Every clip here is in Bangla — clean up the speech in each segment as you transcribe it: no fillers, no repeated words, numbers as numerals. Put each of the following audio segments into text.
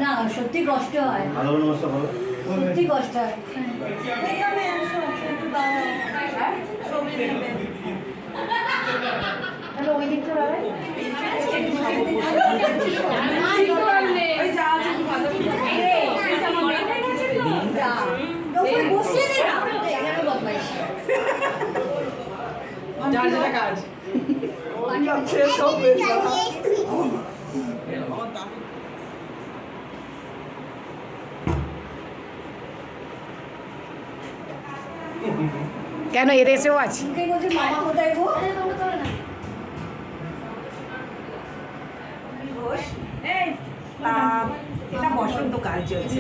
না সত্যি কষ্ট হয়, সত্যি কষ্ট হয়। ওই দিকটা কাজ কেন এর এসেও আছে? মামা কোথায় গো? এটা বসন্তকাল চলছে।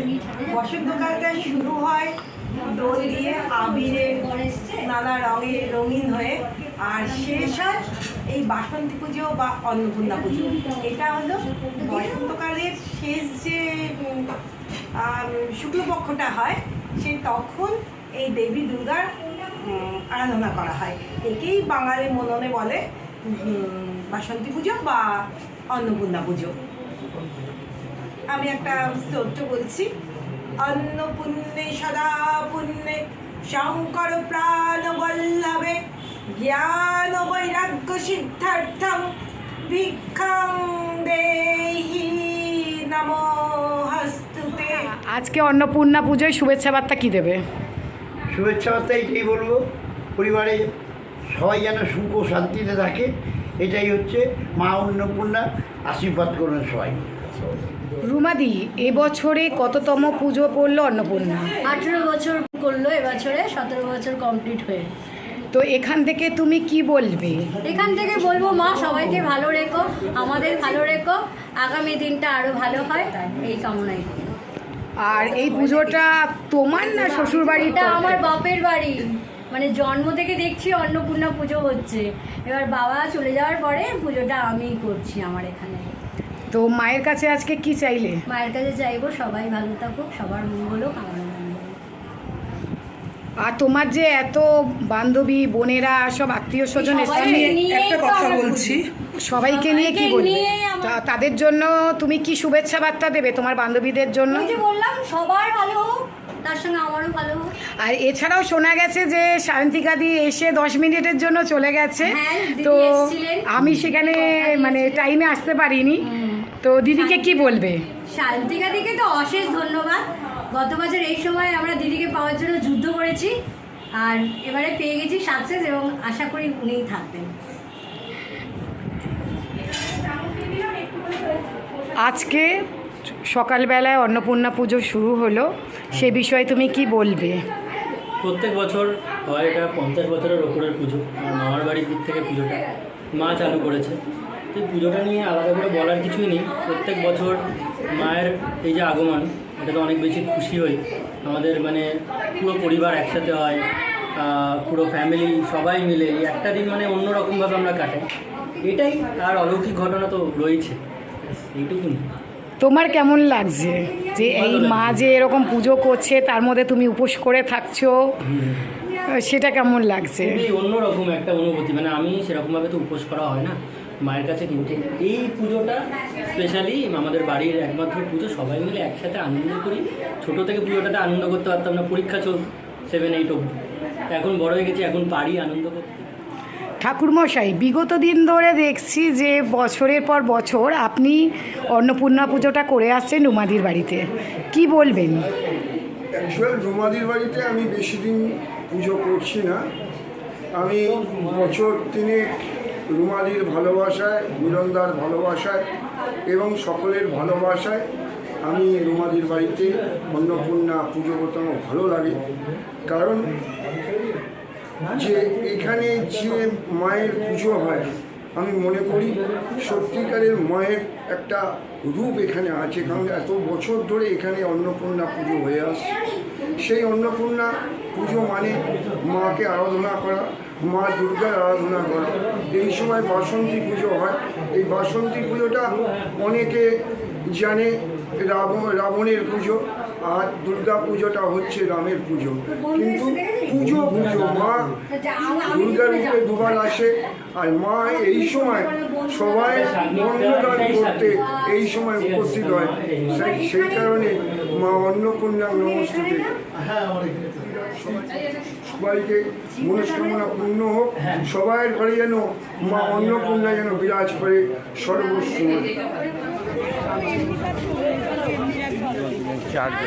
বসন্তকালটা শুরু হয় দোল দিয়ে, আবিরে নানা রঙে রঙিন হয়ে, আর শেষ হয় এই বাসন্তী পুজো বা অন্নপূর্ণা পুজো। এটা হলো বসন্তকালের শেষ যে শুক্লপক্ষটা হয়, সে তখন এই দেবী দুর্গার আরাধনা করা হয়। একেই বাঙালি মননে বলে বাসন্তী পুজো বা অন্নপূর্ণা পুজো। আমি একটা স্তোত্র বলছি। অন্নপূর্ণে সদা পুণ্যে শঙ্কর প্রাণ বল্লভে জ্ঞান বৈরাগ্য সিদ্ধার্থং ভিক্ষাং দেহি নমোস্তুতে। আজকে অন্নপূর্ণা পুজোয় শুভেচ্ছা বার্তা কী দেবে? শুভেচ্ছা বার্তা এইটাই বলবো, পরিবারে সবাই যেন সুখ ও শান্তিতে থাকে, এটাই হচ্ছে মা অন্নপূর্ণা, আশীর্বাদ করুন সবাই। রুমাদি, এবছরে কততম পুজো পড়লো অন্নপূর্ণা? 18 বছর করলো এবছরে, 17 বছর কমপ্লিট হয়ে। তো এখান থেকে তুমি কি বলবে? এখান থেকে বলবো মা সবাইকে ভালো রেখো, আমাদের ভালো রেখো, আগামী দিনটা আরও ভালো হয় এই কামনাই। আর এই পুজোটা তোমার না শ্বশুর বাড়ি? এটা আমার বাপের বাড়ি, মানে জন্ম থেকে দেখছি অন্নপূর্ণা পুজো হচ্ছে। এবার বাবা চলে যাওয়ার পরে পুজোটা আমিই করছি আমার এখানে। তো মায়ের কাছে আজকে কি চাইলে? মায়ের কাছে চাইবো সবাই ভালো থাকুক, সবার মঙ্গল হোক, আমার মঙ্গল হোক। আর তোমার যে এত বান্ধবী বোনেরা সব আত্মীয় স্বজন এসেছে, একটা কথা বলছি, সবাইকে নিয়ে কি বলবে? তাদের জন্য তুমি কি শুভেচ্ছা বার্তা দেবে তোমার বান্ধবীদের জন্য? ওই যে বললাম সবার ভালো হোক, তার সঙ্গে আমারও ভালো হোক। আর এছাড়াও শোনা গেছে যে সায়ন্তিকাদি এসে 10 মিনিটের জন্য চলে গেছে। হ্যাঁ, দিদি তো এসেছিলেন। আমি সেখানে মানে টাইমে আসতে পারিনি, তো দিদিকে কি বলবে? শান্তিকাদিকে তো অশেষ ধন্যবাদ। গত বছর এই সময় আমরা দিদিকে পাওয়ার জন্য যুদ্ধ করেছি, আর এবারে পেয়ে গেছি সাকসেস, এবং আশা করি উনিই থাকবেন। আজকে সকালবেলায় অন্নপূর্ণা পুজো শুরু হলো, সে বিষয়ে তুমি কি বলবে? প্রত্যেক বছর হয়, এটা 50 বছরের ওপরের পুজো। আর মামার বাড়ির দিক থেকে পুজোটা মা চালু করেছে। তো এই পুজোটা নিয়ে আলাদা করে বলার কিছুই নেই। প্রত্যেক বছর মায়ের এই যে আগমন, এটাতে অনেক বেশি খুশি হই। আমাদের মানে পুরো পরিবার একসাথে হয়, পুরো ফ্যামিলি সবাই মিলে এই একটা দিন মানে অন্যরকমভাবে আমরা কাটাই। এটাই, আর অলৌকিক ঘটনা তো রয়েছে, এইটুকুনি। তোমার কেমন লাগছে যে এই মা যে এরকম পুজো করছে, তার মধ্যে তুমি উপোস করে থাকছো, সেটা কেমন লাগছে? খুবই অন্যরকম একটা অনুভূতি। মানে আমি সেরকমভাবে তো উপোস করা হয় না মায়ের কাছে, কিন্তু এই পুজোটা স্পেশালি আমাদের বাড়ির একমাত্র পুজো। সবাই মিলে একসাথে আনন্দ করি। ছোটো থেকে পুজোটাতে আনন্দ করতে পারতাম না, পরীক্ষা চল 7-8 অবধি। এখন বড় হয়ে গেছি, এখন পারি আনন্দ করতে। ঠাকুরমশাই, বিগত দিন ধরে দেখছি যে বছরের পর বছর আপনি অন্নপূর্ণা পুজোটা করে আসছেন রুমাদির বাড়িতে, কি বলবেন? অ্যাকচুয়াল রুমাদির বাড়িতে আমি বেশি দিন পুজো করছি না। আমি বছর 3 রুমাদির ভালোবাসায়, মিলনদার ভালোবাসায় এবং সকলের ভালোবাসায় আমি রুমাদির বাড়িতে অন্নপূর্ণা পুজো করতে আমার ভালো লাগে। কারণ যে এখানে যে মায়ের পুজো হয়, আমি মনে করি সত্যিকারের মায়ের একটা রূপ এখানে আছে। কারণ এত বছর ধরে এখানে অন্নপূর্ণা পুজো হয়ে আসছে। সেই অন্নপূর্ণা পুজো মানে মাকে আরাধনা করা, মা দুর্গার আরাধনা করা। এই সময় বাসন্তী পুজো হয়। এই বাসন্তী পুজোটা অনেকে জানে রাবণের পুজো, আর দুর্গা পুজোটা হচ্ছে রামের পুজো। কিন্তু পুজো মা দুর্গা রূপে দুবার আসে। আর মা এই সময় সবাই অন্নদান করতে এই সময় উপস্থিত হয়। সেই কারণে মা অন্নপূর্ণা নমস্তুতে। সবাইকে মনস্কামনা পূর্ণ হোক। সবাইয়ের ঘরে যেন মা অন্নপূর্ণা যেন বিরাজ করে সর্বসময়। চার্জ